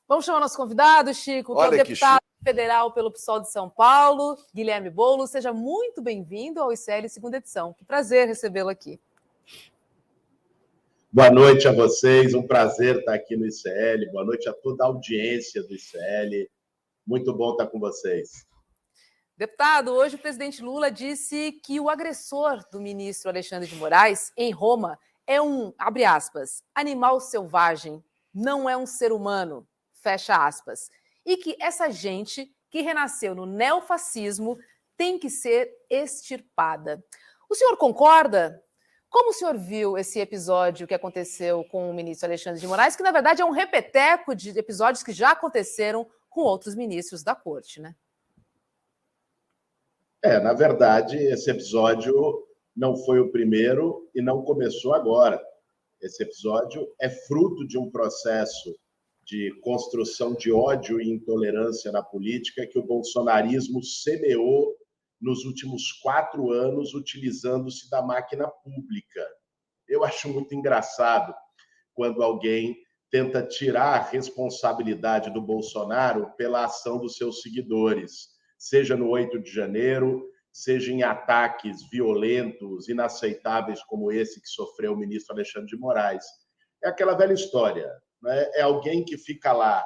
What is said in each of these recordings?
Vamos chamar nosso convidado, Chico, que é o deputado federal pelo PSOL de São Paulo, Guilherme Boulos. Seja muito bem-vindo ao ICL segunda edição. Que prazer recebê-lo aqui. Boa noite a vocês, um prazer estar aqui no ICL. Boa noite a toda a audiência do ICL. Muito bom estar com vocês. Deputado, hoje o presidente Lula disse que o agressor do ministro Alexandre de Moraes, em Roma, é um, abre aspas, animal selvagem, não é um ser humano, fecha aspas. E que essa gente que renasceu no neofascismo tem que ser extirpada. O senhor concorda? Como o senhor viu esse episódio que aconteceu com o ministro Alexandre de Moraes, que na verdade é um repeteco de episódios que já aconteceram com outros ministros da corte, né? Na verdade, esse episódio não foi o primeiro e não começou agora. Esse episódio é fruto de um processo de construção de ódio e intolerância na política que o bolsonarismo semeou nos últimos 4 anos, utilizando-se da máquina pública. Eu acho muito engraçado quando alguém tenta tirar a responsabilidade do Bolsonaro pela ação dos seus seguidores, seja no 8 de janeiro, seja em ataques violentos, inaceitáveis como esse que sofreu o ministro Alexandre de Moraes. É aquela velha história, né? É alguém que fica lá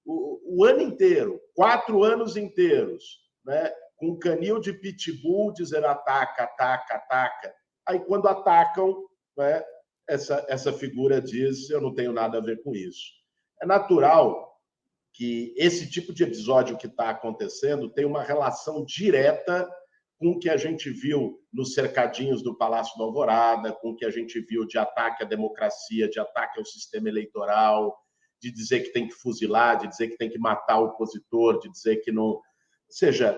o ano inteiro, 4 anos inteiros, né? Com um canil de pitbull dizendo ataca, ataca, ataca. Aí, quando atacam, né, essa figura diz, eu não tenho nada a ver com isso. É natural que esse tipo de episódio que está acontecendo tem uma relação direta com o que a gente viu nos cercadinhos do Palácio da Alvorada, com o que a gente viu de ataque à democracia, de ataque ao sistema eleitoral, de dizer que tem que fuzilar, de dizer que tem que matar o opositor, de dizer que não... Ou seja,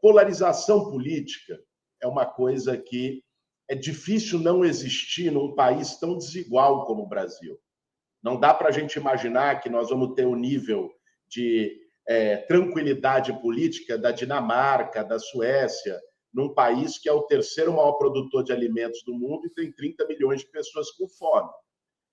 polarização política é uma coisa que é difícil não existir num país tão desigual como o Brasil. Não dá para a gente imaginar que nós vamos ter o nível de tranquilidade política da Dinamarca, da Suécia, num país que é o 3º maior produtor de alimentos do mundo e tem 30 milhões de pessoas com fome,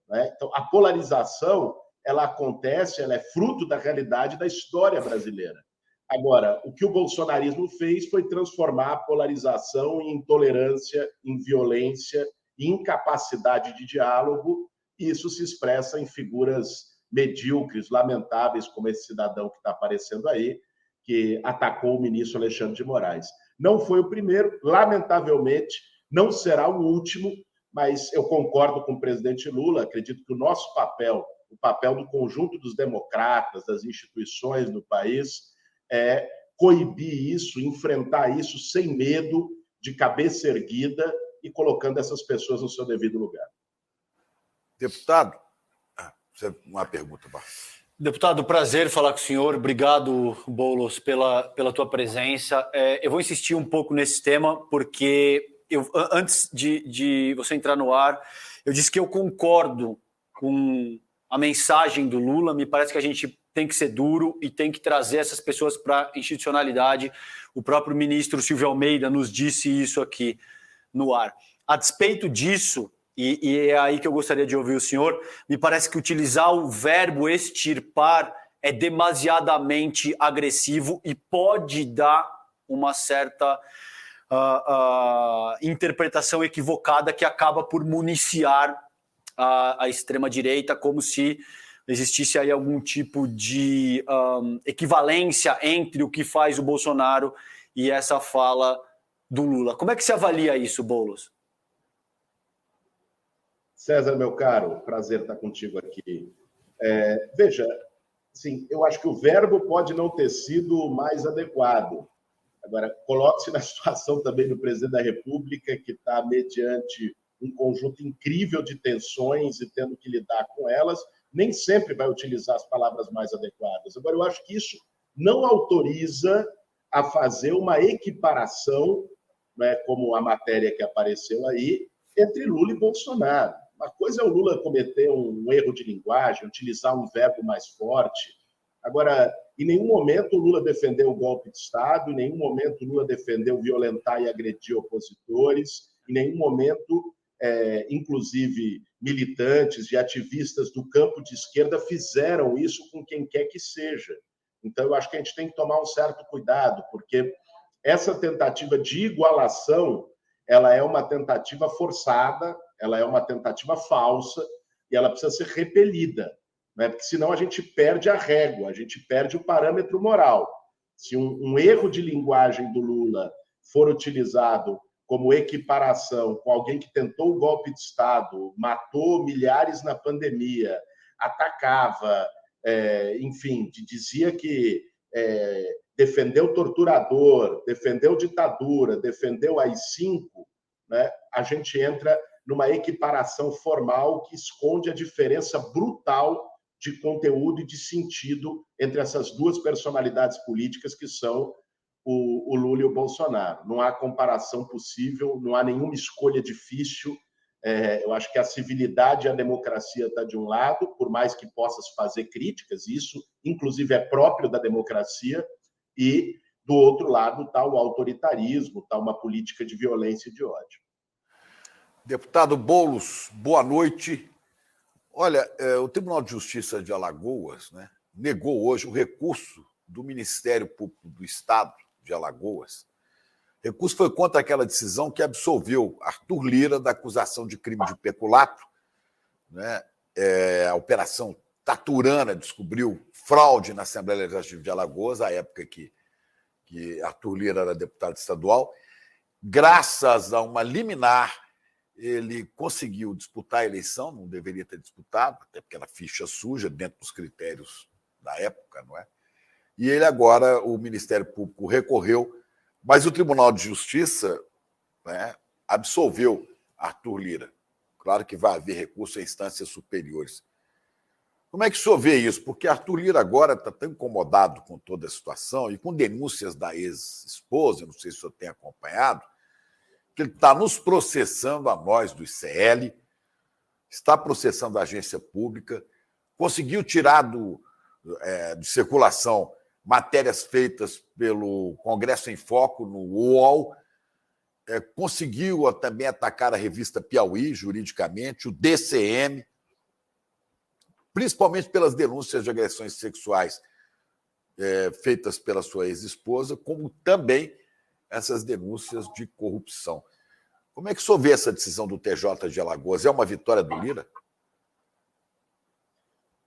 né? Então, a polarização, ela acontece, ela é fruto da realidade da história brasileira. Agora, o que o bolsonarismo fez foi transformar a polarização em intolerância, em violência, em incapacidade de diálogo, e isso se expressa em figuras medíocres, lamentáveis, como esse cidadão que está aparecendo aí, que atacou o ministro Alexandre de Moraes. Não foi o primeiro, lamentavelmente, não será o último, mas eu concordo com o presidente Lula, acredito que o nosso papel, o papel do conjunto dos democratas, das instituições do país, é coibir isso, enfrentar isso sem medo, de cabeça erguida e colocando essas pessoas no seu devido lugar. Deputado, uma pergunta, Marcos. Deputado, prazer falar com o senhor. Obrigado, Boulos, pela tua presença. Eu vou insistir um pouco nesse tema, porque antes de você entrar no ar, eu disse que eu concordo com a mensagem do Lula. Me parece que a gente tem que ser duro e tem que trazer essas pessoas para a institucionalidade. O próprio ministro Silvio Almeida nos disse isso aqui no ar. A despeito disso, e é aí que eu gostaria de ouvir o senhor, me parece que utilizar o verbo extirpar é demasiadamente agressivo e pode dar uma certa interpretação equivocada que acaba por municiar a extrema-direita, como se existisse aí algum tipo de equivalência entre o que faz o Bolsonaro e essa fala do Lula. Como é que se avalia isso, Boulos? César, meu caro, prazer estar contigo aqui. Veja, assim, eu acho que o verbo pode não ter sido o mais adequado. Agora, coloque-se na situação também do presidente da República, que está mediante um conjunto incrível de tensões e tendo que lidar com elas, nem sempre vai utilizar as palavras mais adequadas. Agora, eu acho que isso não autoriza a fazer uma equiparação, né, como a matéria que apareceu aí, entre Lula e Bolsonaro. Uma coisa é o Lula cometer um erro de linguagem, utilizar um verbo mais forte. Agora, em nenhum momento o Lula defendeu o golpe de Estado, em nenhum momento o Lula defendeu violentar e agredir opositores, em nenhum momento inclusive militantes e ativistas do campo de esquerda fizeram isso com quem quer que seja. Então, eu acho que a gente tem que tomar um certo cuidado, porque essa tentativa de igualação, ela é uma tentativa forçada, ela é uma tentativa falsa e ela precisa ser repelida, né? Porque senão a gente perde a régua, a gente perde o parâmetro moral. Se um erro de linguagem do Lula for utilizado como equiparação com alguém que tentou o golpe de Estado, matou milhares na pandemia, atacava, enfim, dizia que defendeu torturador, defendeu ditadura, defendeu AI-5, né? A gente entra numa equiparação formal que esconde a diferença brutal de conteúdo e de sentido entre essas duas personalidades políticas que são o Lula e o Bolsonaro. Não há comparação possível, não há nenhuma escolha difícil. Eu acho que a civilidade e a democracia está de um lado, por mais que possas fazer críticas, isso, inclusive, é próprio da democracia, e, do outro lado, está o autoritarismo, está uma política de violência e de ódio. Deputado Boulos, boa noite. Olha, o Tribunal de Justiça de Alagoas, né, negou hoje o recurso do Ministério Público do Estado de Alagoas. O recurso foi contra aquela decisão que absolveu Arthur Lira da acusação de crime de peculato, né? A Operação Taturana descobriu fraude na Assembleia Legislativa de Alagoas, à época que Arthur Lira era deputado estadual. Graças a uma liminar, ele conseguiu disputar a eleição, não deveria ter disputado, até porque era ficha suja, dentro dos critérios da época, não é? E ele agora, o Ministério Público recorreu, mas o Tribunal de Justiça, né, absolveu Arthur Lira. Claro que vai haver recurso em instâncias superiores. Como é que o senhor vê isso? Porque Arthur Lira agora está tão incomodado com toda a situação e com denúncias da ex-esposa, não sei se o senhor tem acompanhado, que ele está nos processando a nós do ICL, está processando a agência pública, conseguiu tirar de circulação matérias feitas pelo Congresso em Foco, no UOL, conseguiu também atacar a revista Piauí, juridicamente, o DCM, principalmente pelas denúncias de agressões sexuais feitas pela sua ex-esposa, como também essas denúncias de corrupção. Como é que o senhor vê essa decisão do TJ de Alagoas? É uma vitória do Lira?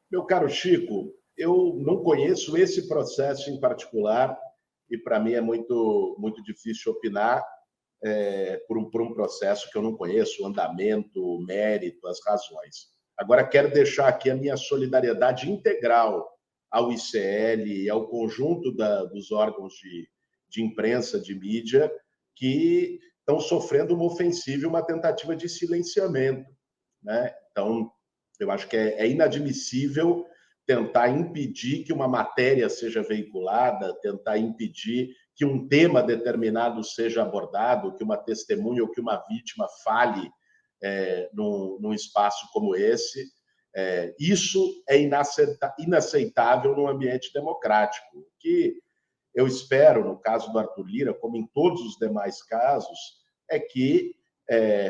Meu caro Chico, eu não conheço esse processo em particular e, para mim, é muito, muito difícil opinar por um processo que eu não conheço, o andamento, o mérito, as razões. Agora, quero deixar aqui a minha solidariedade integral ao ICL e ao conjunto dos órgãos de imprensa, de mídia, que estão sofrendo uma ofensiva e uma tentativa de silenciamento, né? Então, eu acho que é inadmissível tentar impedir que uma matéria seja veiculada, tentar impedir que um tema determinado seja abordado, que uma testemunha ou que uma vítima fale num espaço como esse. Isso é inaceitável num ambiente democrático. O que eu espero, no caso do Arthur Lira, como em todos os demais casos, é que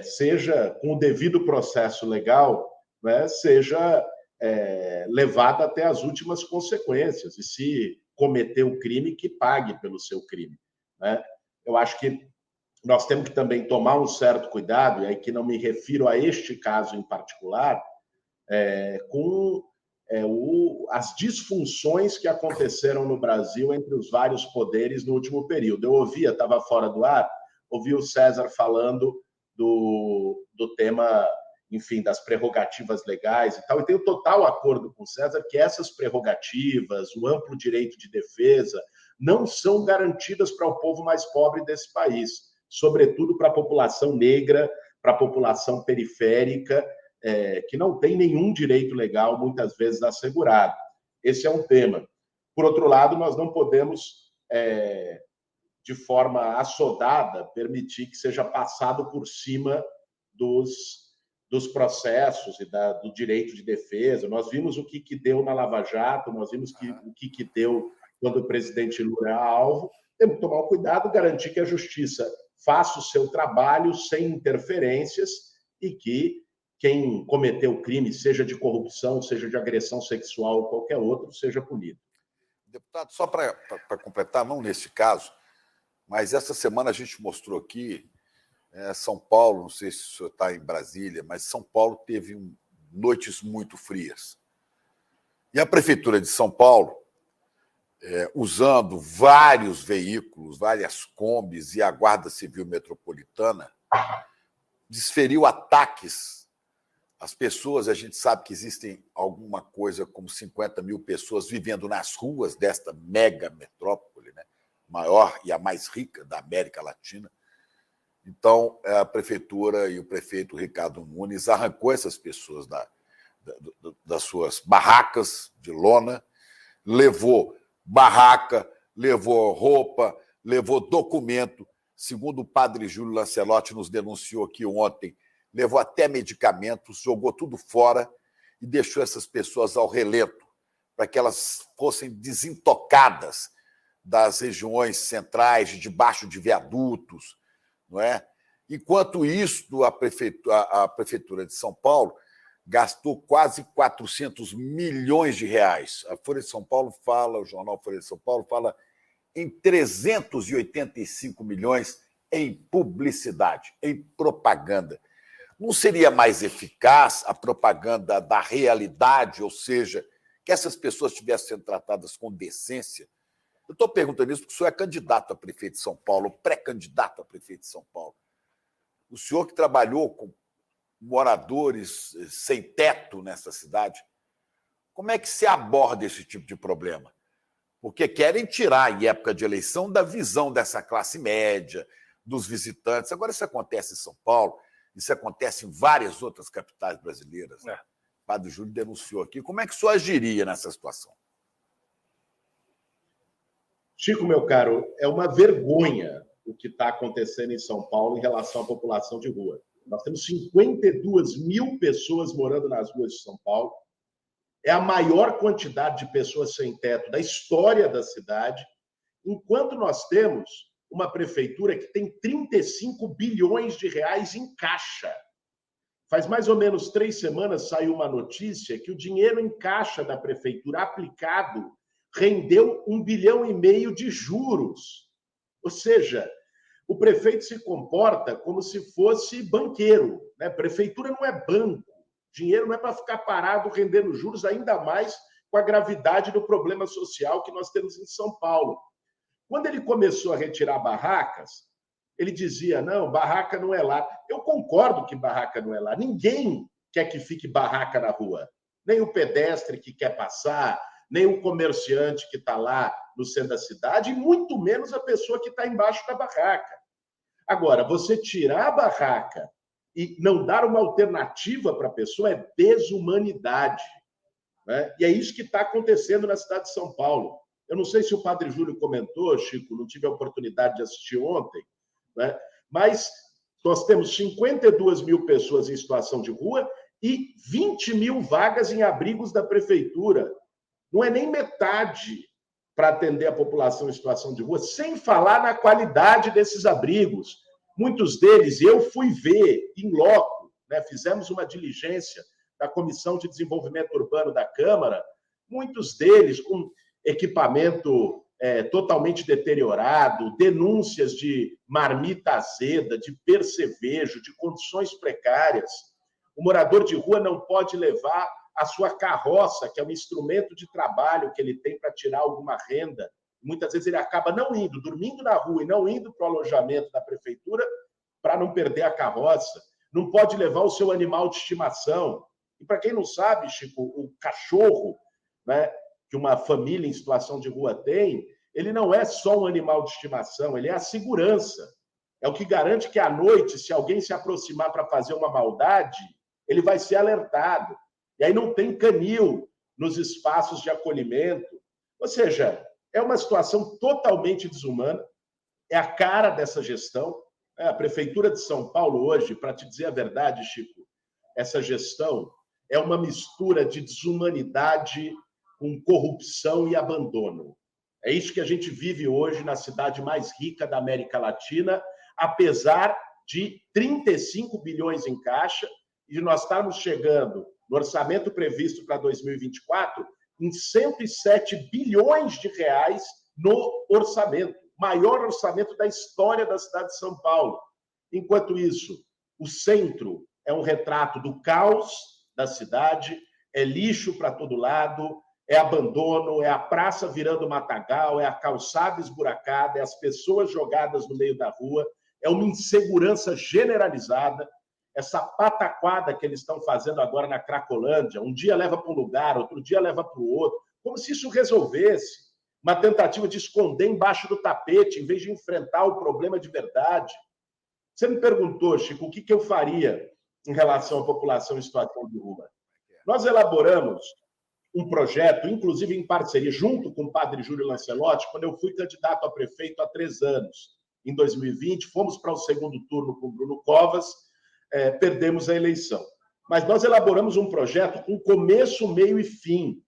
seja, com o devido processo legal, né, seja levado até as últimas consequências, e se cometer o crime, que pague pelo seu crime, né? Eu acho que nós temos que também tomar um certo cuidado, e aí que não me refiro a este caso em particular, com as disfunções que aconteceram no Brasil entre os vários poderes no último período. Eu ouvia, estava fora do ar, ouvi o César falando do tema, enfim, das prerrogativas legais e tal, e tenho total acordo com o César que essas prerrogativas, o amplo direito de defesa, não são garantidas para o povo mais pobre desse país, sobretudo para a população negra, para a população periférica, que não tem nenhum direito legal, muitas vezes, assegurado. Esse é um tema. Por outro lado, nós não podemos, de forma assodada, permitir que seja passado por cima dos processos e do direito de defesa. Nós vimos o que deu na Lava Jato, nós vimos o que deu quando o presidente Lula é alvo. Temos que tomar um cuidado, garantir que a justiça faça o seu trabalho sem interferências e que quem cometeu crime, seja de corrupção, seja de agressão sexual ou qualquer outro, seja punido. Deputado, só para completar, não nesse caso, mas essa semana a gente mostrou aqui, São Paulo, não sei se o senhor está em Brasília, mas São Paulo teve noites muito frias. E a Prefeitura de São Paulo, usando vários veículos, várias combis e a Guarda Civil Metropolitana, desferiu ataques às pessoas. A gente sabe que existem alguma coisa como 50 mil pessoas vivendo nas ruas desta mega metrópole, né? Maior e a mais rica da América Latina. Então, a Prefeitura e o prefeito Ricardo Nunes arrancou essas pessoas das suas barracas de lona, levou barraca, levou roupa, levou documento. Segundo o padre Júlio Lancelotti nos denunciou aqui ontem, levou até medicamentos, jogou tudo fora e deixou essas pessoas ao relento, para que elas fossem desintocadas das regiões centrais, debaixo de viadutos, não é? Enquanto isso, a Prefeitura de São Paulo gastou quase 400 milhões de reais. A Folha de São Paulo fala, o jornal Folha de São Paulo fala em 385 milhões em publicidade, em propaganda. Não seria mais eficaz a propaganda da realidade, ou seja, que essas pessoas estivessem sendo tratadas com decência? Eu estou perguntando isso porque o senhor é candidato a prefeito de São Paulo, pré-candidato a prefeito de São Paulo. O senhor que trabalhou com moradores sem teto nessa cidade, como é que se aborda esse tipo de problema? Porque querem tirar, em época de eleição, da visão dessa classe média, dos visitantes. Agora, isso acontece em São Paulo, isso acontece em várias outras capitais brasileiras. O padre Júlio denunciou aqui. Como é que o senhor agiria nessa situação? Chico, meu caro, é uma vergonha o que está acontecendo em São Paulo em relação à população de rua. Nós temos 52 mil pessoas morando nas ruas de São Paulo. É a maior quantidade de pessoas sem teto da história da cidade, enquanto nós temos uma prefeitura que tem 35 bilhões de reais em caixa. Faz mais ou menos 3 semanas saiu uma notícia que o dinheiro em caixa da prefeitura aplicado rendeu 1,5 bilhão de juros. Ou seja, o prefeito se comporta como se fosse banqueiro, né? Prefeitura não é banco. Dinheiro não é para ficar parado rendendo juros, ainda mais com a gravidade do problema social que nós temos em São Paulo. Quando ele começou a retirar barracas, ele dizia, não, barraca não é lá. Eu concordo que barraca não é lá. Ninguém quer que fique barraca na rua. Nem o pedestre que quer passar, nem o comerciante que está lá no centro da cidade, e muito menos a pessoa que está embaixo da barraca. Agora, você tirar a barraca e não dar uma alternativa para a pessoa é desumanidade, né? E é isso que está acontecendo na cidade de São Paulo. Eu não sei se o padre Júlio comentou, Chico, não tive a oportunidade de assistir ontem, né? Mas nós temos 52 mil pessoas em situação de rua e 20 mil vagas em abrigos da prefeitura. Não é nem metade para atender a população em situação de rua, sem falar na qualidade desses abrigos. Muitos deles, eu fui ver em loco, né? Fizemos uma diligência da Comissão de Desenvolvimento Urbano da Câmara, muitos deles com equipamento totalmente deteriorado, denúncias de marmita azeda, de percevejo, de condições precárias. O morador de rua não pode levar a sua carroça, que é um instrumento de trabalho que ele tem para tirar alguma renda. Muitas vezes ele acaba não indo, dormindo na rua e não indo para o alojamento da prefeitura para não perder a carroça. Não pode levar o seu animal de estimação. E para quem não sabe, Chico, o cachorro, né, que uma família em situação de rua tem, ele não é só um animal de estimação, ele é a segurança. É o que garante que à noite, se alguém se aproximar para fazer uma maldade, ele vai ser alertado. E aí não tem canil nos espaços de acolhimento. Ou seja, é uma situação totalmente desumana, é a cara dessa gestão. A Prefeitura de São Paulo hoje, para te dizer a verdade, Chico, essa gestão é uma mistura de desumanidade com corrupção e abandono. É isso que a gente vive hoje na cidade mais rica da América Latina, apesar de 35 bilhões em caixa e nós estamos chegando no orçamento previsto para 2024 em 107 bilhões de reais no orçamento, maior orçamento da história da cidade de São Paulo. Enquanto isso, o centro é um retrato do caos da cidade, é lixo para todo lado, é abandono, é a praça virando matagal, é a calçada esburacada, é as pessoas jogadas no meio da rua, é uma insegurança generalizada, essa pataquada que eles estão fazendo agora na Cracolândia, um dia leva para um lugar, outro dia leva para o outro, como se isso resolvesse. Uma tentativa de esconder embaixo do tapete, em vez de enfrentar o problema de verdade. Você me perguntou, Chico, o que eu faria em relação à população em situação de rua? Nós elaboramos um projeto, inclusive em parceria, junto com o padre Júlio Lancelotti, quando eu fui candidato a prefeito há 3 anos. Em 2020, fomos para o segundo turno com o Bruno Covas, perdemos a eleição. Mas nós elaboramos um projeto com começo, meio e fim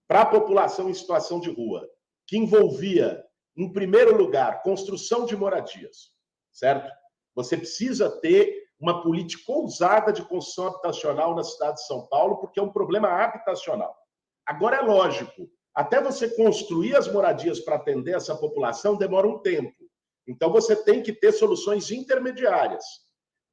para a população em situação de rua, que envolvia, em primeiro lugar, construção de moradias, certo? Você precisa ter uma política ousada de construção habitacional na cidade de São Paulo, porque é um problema habitacional. Agora, é lógico, até você construir as moradias para atender essa população demora um tempo. Então, você tem que ter soluções intermediárias,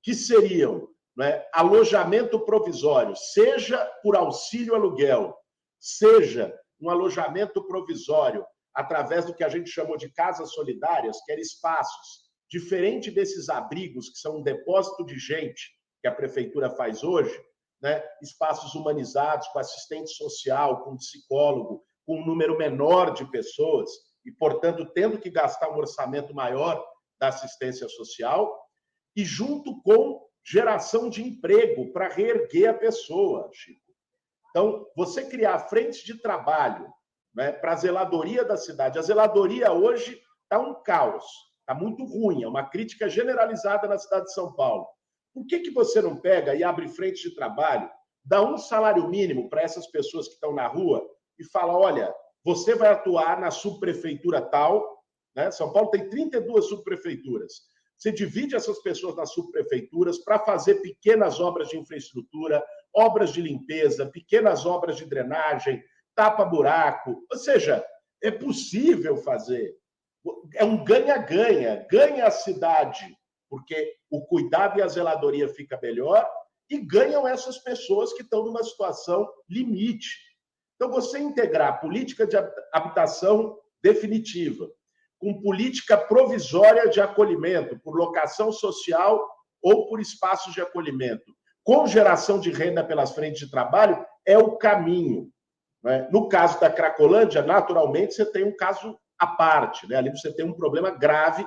que seriam, né, alojamento provisório, seja por auxílio aluguel, seja um alojamento provisório através do que a gente chamou de casas solidárias, que eram espaços diferente desses abrigos, que são um depósito de gente que a prefeitura faz hoje, né? Espaços humanizados, com assistente social, com psicólogo, com um número menor de pessoas, e, portanto, tendo que gastar um orçamento maior da assistência social, e junto com geração de emprego para reerguer a pessoa, Chico. Então, você criar frentes de trabalho, né, para a zeladoria da cidade. A zeladoria hoje está um caos. Está muito ruim, é uma crítica generalizada na cidade de São Paulo. Por que você não pega e abre frente de trabalho, dá um salário mínimo para essas pessoas que estão na rua e fala, olha, você vai atuar na subprefeitura tal, né? São Paulo tem 32 subprefeituras. Você divide essas pessoas nas subprefeituras para fazer pequenas obras de infraestrutura, obras de limpeza, pequenas obras de drenagem, tapa-buraco. Ou seja, é possível fazer. É um ganha-ganha. Ganha a cidade, porque o cuidado e a zeladoria fica melhor, e ganham essas pessoas que estão numa situação limite. Então, você integrar política de habitação definitiva com política provisória de acolhimento, por locação social ou por espaços de acolhimento, com geração de renda pelas frentes de trabalho, é o caminho. Né? No caso da Cracolândia, naturalmente, você tem um caso à parte, né? Ali você tem um problema grave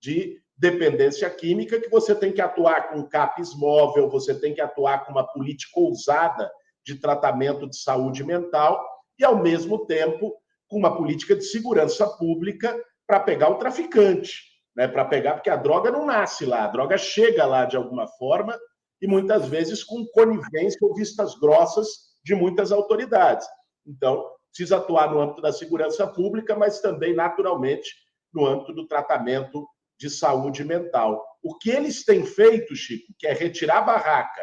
de dependência química que você tem que atuar com CAPES móvel, você tem que atuar com uma política ousada de tratamento de saúde mental e, ao mesmo tempo, com uma política de segurança pública para pegar o traficante, né? Para pegar, porque a droga não nasce lá, a droga chega lá de alguma forma e muitas vezes com conivência ou vistas grossas de muitas autoridades. Então, precisa atuar no âmbito da segurança pública, mas também, naturalmente, no âmbito do tratamento de saúde mental. O que eles têm feito, Chico, que é retirar a barraca,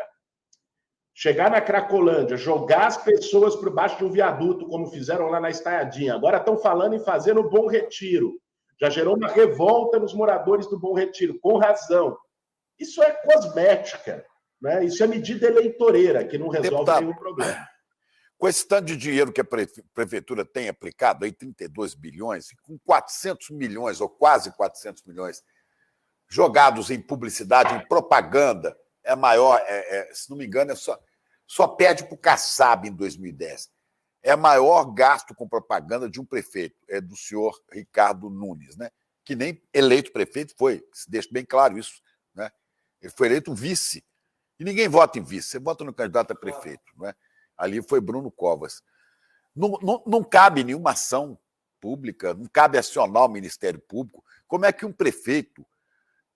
chegar na Cracolândia, jogar as pessoas por baixo de um viaduto, como fizeram lá na Estaiadinha. Agora estão falando em fazer no Bom Retiro. Já gerou uma revolta nos moradores do Bom Retiro, com razão. Isso é cosmética, né? Isso é medida eleitoreira, que não resolve nenhum problema. Com esse tanto de dinheiro que a prefeitura tem aplicado, aí 32 bilhões, com 400 milhões, ou quase 400 milhões, jogados em publicidade, em propaganda, é maior, se não me engano, só perde para o Kassab em 2010. É o maior gasto com propaganda de um prefeito, é do senhor Ricardo Nunes, né? Que nem eleito prefeito foi, se deixa bem claro isso, né? Ele foi eleito vice. E ninguém vota em vice, você vota no candidato a prefeito, não é? Ali foi Bruno Covas. Não cabe nenhuma ação pública, não cabe acionar o Ministério Público. Como é que um prefeito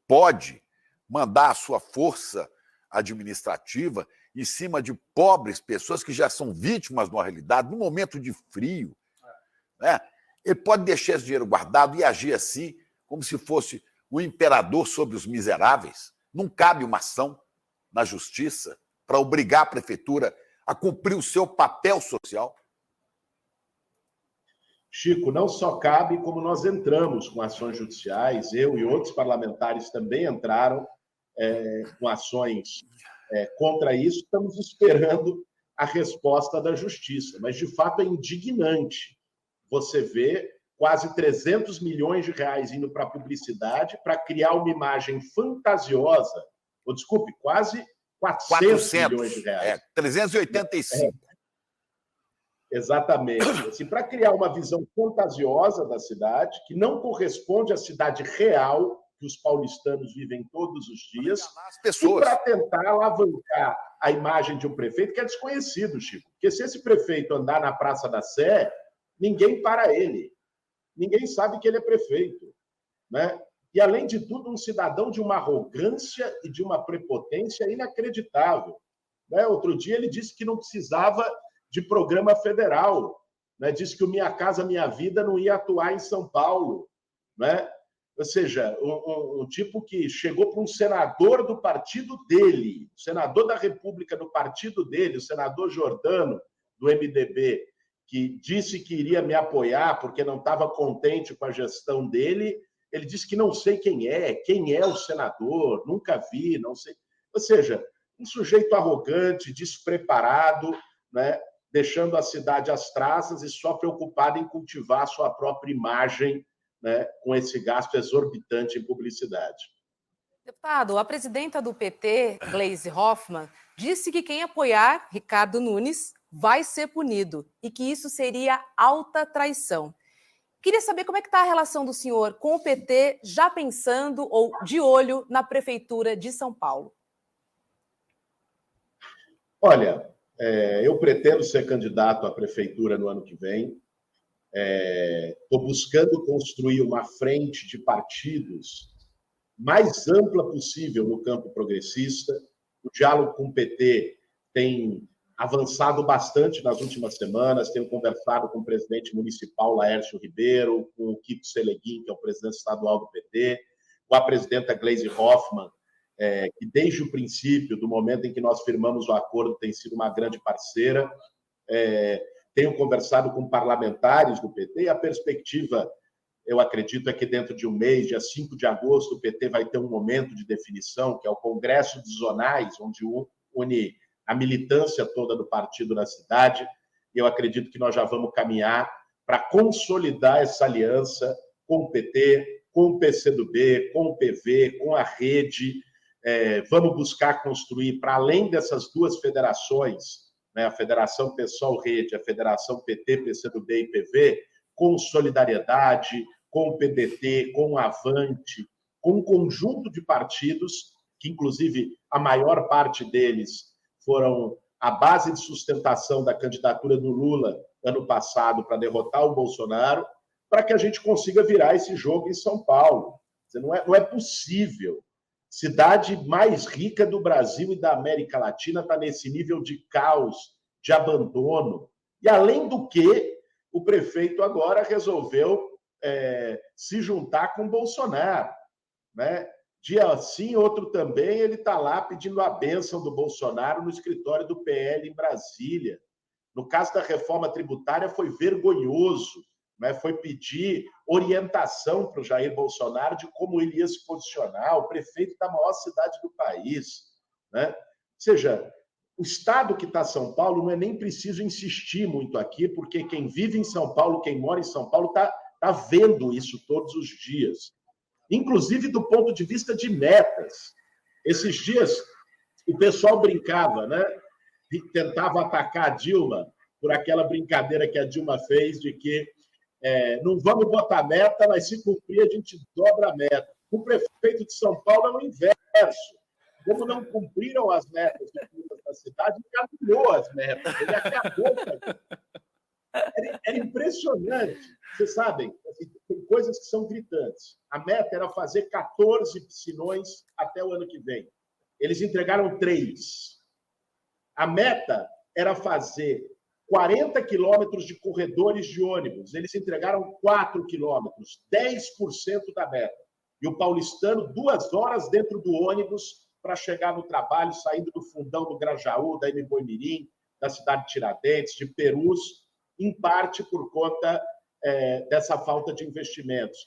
pode mandar a sua força administrativa em cima de pobres pessoas que já são vítimas de uma realidade, num momento de frio? Né? Ele pode deixar esse dinheiro guardado e agir assim, como se fosse o imperador sobre os miseráveis. Não cabe uma ação na justiça para obrigar a prefeitura a cumprir o seu papel social? Chico, não só cabe, como nós entramos com ações judiciais, eu e outros parlamentares também entraram com ações contra isso, estamos esperando a resposta da justiça. Mas, de fato, é indignante você ver quase 300 milhões de reais indo para a publicidade para criar uma imagem fantasiosa, ou desculpe, quase 400 milhões de reais. 385. Exatamente. Assim, para criar uma visão fantasiosa da cidade, que não corresponde à cidade real que os paulistanos vivem todos os dias, e para tentar alavancar a imagem de um prefeito que é desconhecido, Chico. Porque se esse prefeito andar na Praça da Sé, ninguém para ele. Ninguém sabe que ele é prefeito, né? E, além de tudo, um cidadão de uma arrogância e de uma prepotência inacreditável. Né? Outro dia ele disse que não precisava de programa federal, né? Disse que o Minha Casa Minha Vida não ia atuar em São Paulo, né? Ou seja, um tipo que chegou para um senador do partido dele, senador da República do partido dele, o senador Jordano, do MDB, que disse que iria me apoiar porque não estava contente com a gestão dele. Ele disse que não sei quem é o senador, nunca vi, não sei. Ou seja, um sujeito arrogante, despreparado, né? Deixando a cidade às traças e só preocupado em cultivar a sua própria imagem, né? Com esse gasto exorbitante em publicidade. Deputado, a presidenta do PT, Gleisi Hoffmann, disse que quem apoiar Ricardo Nunes vai ser punido e que isso seria alta traição. Queria saber como é que está a relação do senhor com o PT, já pensando ou de olho na Prefeitura de São Paulo. Olha, eu pretendo ser candidato à Prefeitura no ano que vem. Estou buscando construir uma frente de partidos mais ampla possível no campo progressista. O diálogo com o PT tem avançado bastante nas últimas semanas. Tenho conversado com o presidente municipal, Laércio Ribeiro, com o Kiko Seleguin, que é o presidente estadual do PT, com a presidenta Gleisi Hoffmann, que desde o princípio, do momento em que nós firmamos o acordo, tem sido uma grande parceira. Tenho conversado com parlamentares do PT e a perspectiva, eu acredito, é que dentro de um mês, dia 5 de agosto, o PT vai ter um momento de definição, que é o Congresso dos Zonais, onde une a militância toda do partido na cidade. E eu acredito que nós já vamos caminhar para consolidar essa aliança com o PT, com o PCdoB, com o PV, com a Rede. Vamos buscar construir, para além dessas duas federações, né, a Federação PSOL-Rede, a Federação PT, PCdoB e PV, com solidariedade, com o PDT, com o Avante, com um conjunto de partidos, que inclusive a maior parte deles foram a base de sustentação da candidatura do Lula ano passado para derrotar o Bolsonaro, para que a gente consiga virar esse jogo em São Paulo. Não é possível. Cidade mais rica do Brasil e da América Latina está nesse nível de caos, de abandono. E, além do que, o prefeito agora resolveu se juntar com o Bolsonaro, né? Dia sim, outro também, ele está lá pedindo a bênção do Bolsonaro no escritório do PL em Brasília. No caso da reforma tributária, foi vergonhoso, né? Foi pedir orientação para o Jair Bolsonaro de como ele ia se posicionar, o prefeito da maior cidade do país, né? Ou seja, o estado que está São Paulo, não é nem preciso insistir muito aqui, porque quem vive em São Paulo, quem mora em São Paulo, está vendo isso todos os dias. Inclusive do ponto de vista de metas. Esses dias, o pessoal brincava, né? E tentava atacar a Dilma por aquela brincadeira que a Dilma fez de que não vamos botar meta, mas se cumprir, a gente dobra a meta. O prefeito de São Paulo é o inverso. Como não cumpriram as metas da cidade, ele anulou as metas. Ele acabou com a... Era impressionante. Vocês sabem, assim, tem coisas que são gritantes. A meta era fazer 14 piscinões até o ano que vem. Eles entregaram 3. A meta era fazer 40 quilômetros de corredores de ônibus. Eles entregaram 4 quilômetros, 10% da meta. E o paulistano, 2 horas dentro do ônibus para chegar no trabalho, saindo do Fundão do Grajaú, da Imiboimirim, da cidade de Tiradentes, de Perus, em parte por conta dessa falta de investimentos.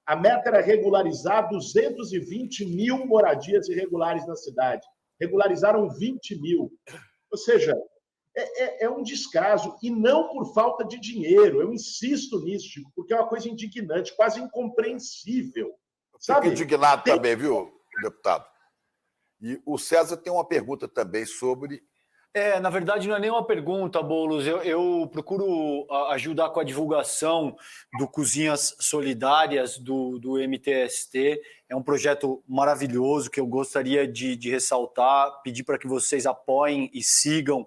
A meta era regularizar 220 mil moradias irregulares na cidade. Regularizaram 20 mil. Ou seja, é um descaso, e não por falta de dinheiro. Eu insisto nisso, Chico, porque é uma coisa indignante, quase incompreensível. Fico indignado também, viu, deputado? E o César tem uma pergunta também sobre... Na verdade, não é nem uma pergunta, Boulos. Eu procuro ajudar com a divulgação do Cozinhas Solidárias do MTST. É um projeto maravilhoso que eu gostaria de ressaltar, pedir para que vocês apoiem e sigam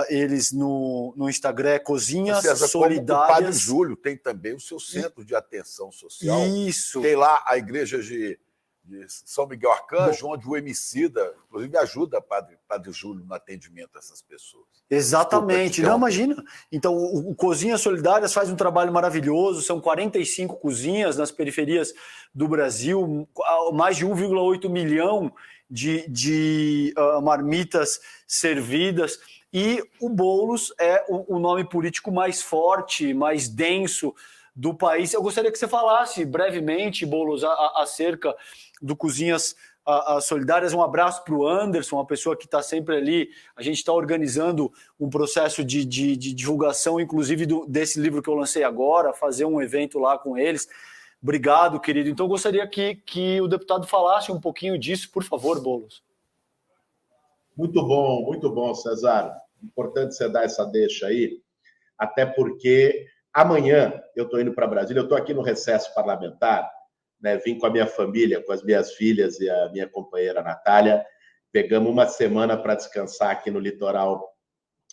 eles no Instagram, Cozinhas César, Solidárias. Como o Padre Júlio tem também o seu centro de atenção social. Isso. Tem lá a igreja de São Miguel Arcanjo, onde o Emicida, inclusive, ajuda Padre Júlio no atendimento dessas pessoas. Exatamente. Não, imagina. Então, o Cozinhas Solidárias faz um trabalho maravilhoso, são 45 cozinhas nas periferias do Brasil, mais de 1,8 milhão de marmitas servidas, e o Boulos é o nome político mais forte, mais denso do país. Eu gostaria que você falasse brevemente, Boulos, acerca do Cozinhas Solidárias. Um abraço para o Anderson, uma pessoa que está sempre ali. A gente está organizando um processo de divulgação, inclusive desse livro que eu lancei agora, fazer um evento lá com eles. Obrigado, querido. Então, eu gostaria que o deputado falasse um pouquinho disso, por favor, Boulos. Muito bom, César. Importante você dar essa deixa aí, até porque amanhã eu estou indo para Brasília, eu estou aqui no recesso parlamentar, né? Vim com a minha família, com as minhas filhas e a minha companheira Natália, pegamos uma semana para descansar aqui no litoral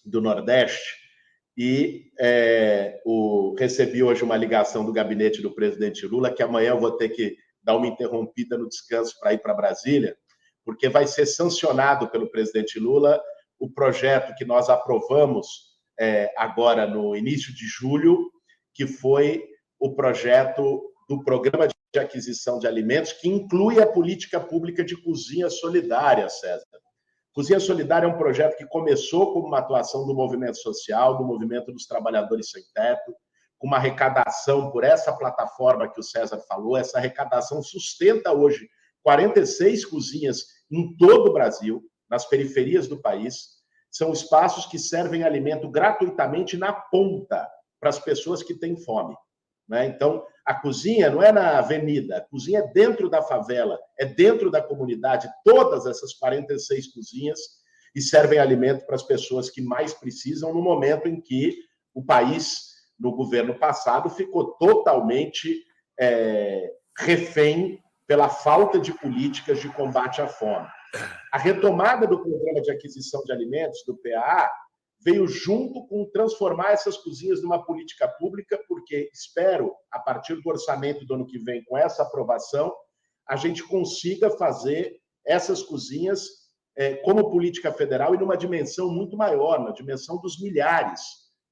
do Nordeste e recebi hoje uma ligação do gabinete do presidente Lula, que amanhã eu vou ter que dar uma interrompida no descanso para ir para Brasília, porque vai ser sancionado pelo presidente Lula o projeto que nós aprovamos agora no início de julho, que foi o projeto do Programa de Aquisição de Alimentos, que inclui a política pública de cozinha solidária, César. Cozinha Solidária é um projeto que começou como uma atuação do movimento social, do movimento dos trabalhadores sem teto, com uma arrecadação por essa plataforma que o César falou. Essa arrecadação sustenta hoje 46 cozinhas em todo o Brasil, nas periferias do país. São espaços que servem alimento gratuitamente na ponta para as pessoas que têm fome, né? Então, a cozinha não é na avenida, a cozinha é dentro da favela, é dentro da comunidade, todas essas 46 cozinhas, e servem alimento para as pessoas que mais precisam, no momento em que o país, no governo passado, ficou totalmente refém pela falta de políticas de combate à fome. A retomada do Programa de Aquisição de Alimentos, do PAA, veio junto com transformar essas cozinhas numa política pública, porque espero, a partir do orçamento do ano que vem, com essa aprovação, a gente consiga fazer essas cozinhas como política federal e numa dimensão muito maior, na dimensão dos milhares,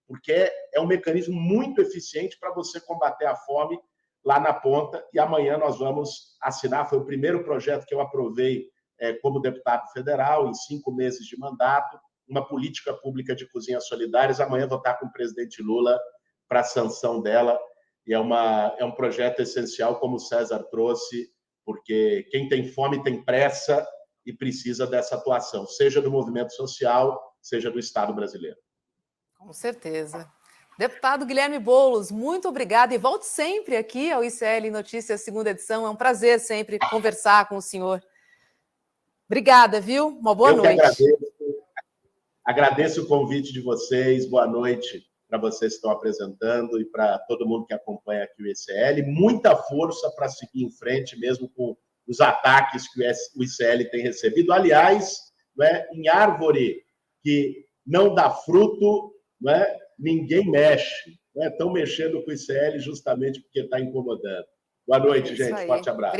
porque é um mecanismo muito eficiente para você combater a fome lá na ponta, e amanhã nós vamos assinar, foi o primeiro projeto que eu aprovei como deputado federal, em 5 meses de mandato, uma política pública de cozinhas solidárias. Amanhã vou estar com o presidente Lula para a sanção dela, e é um projeto essencial, como o César trouxe, porque quem tem fome tem pressa e precisa dessa atuação, seja do movimento social, seja do Estado brasileiro. Com certeza. Deputado Guilherme Boulos, muito obrigada, e volte sempre aqui ao ICL Notícias, segunda edição. É um prazer sempre conversar com o senhor. Obrigada, viu? Uma boa noite. Agradeço o convite de vocês. Boa noite para vocês que estão apresentando e para todo mundo que acompanha aqui o ICL. Muita força para seguir em frente, mesmo com os ataques que o ICL tem recebido. Aliás, em árvore que não dá fruto, ninguém mexe. Estão mexendo com o ICL justamente porque está incomodando. Boa noite, gente. Forte abraço.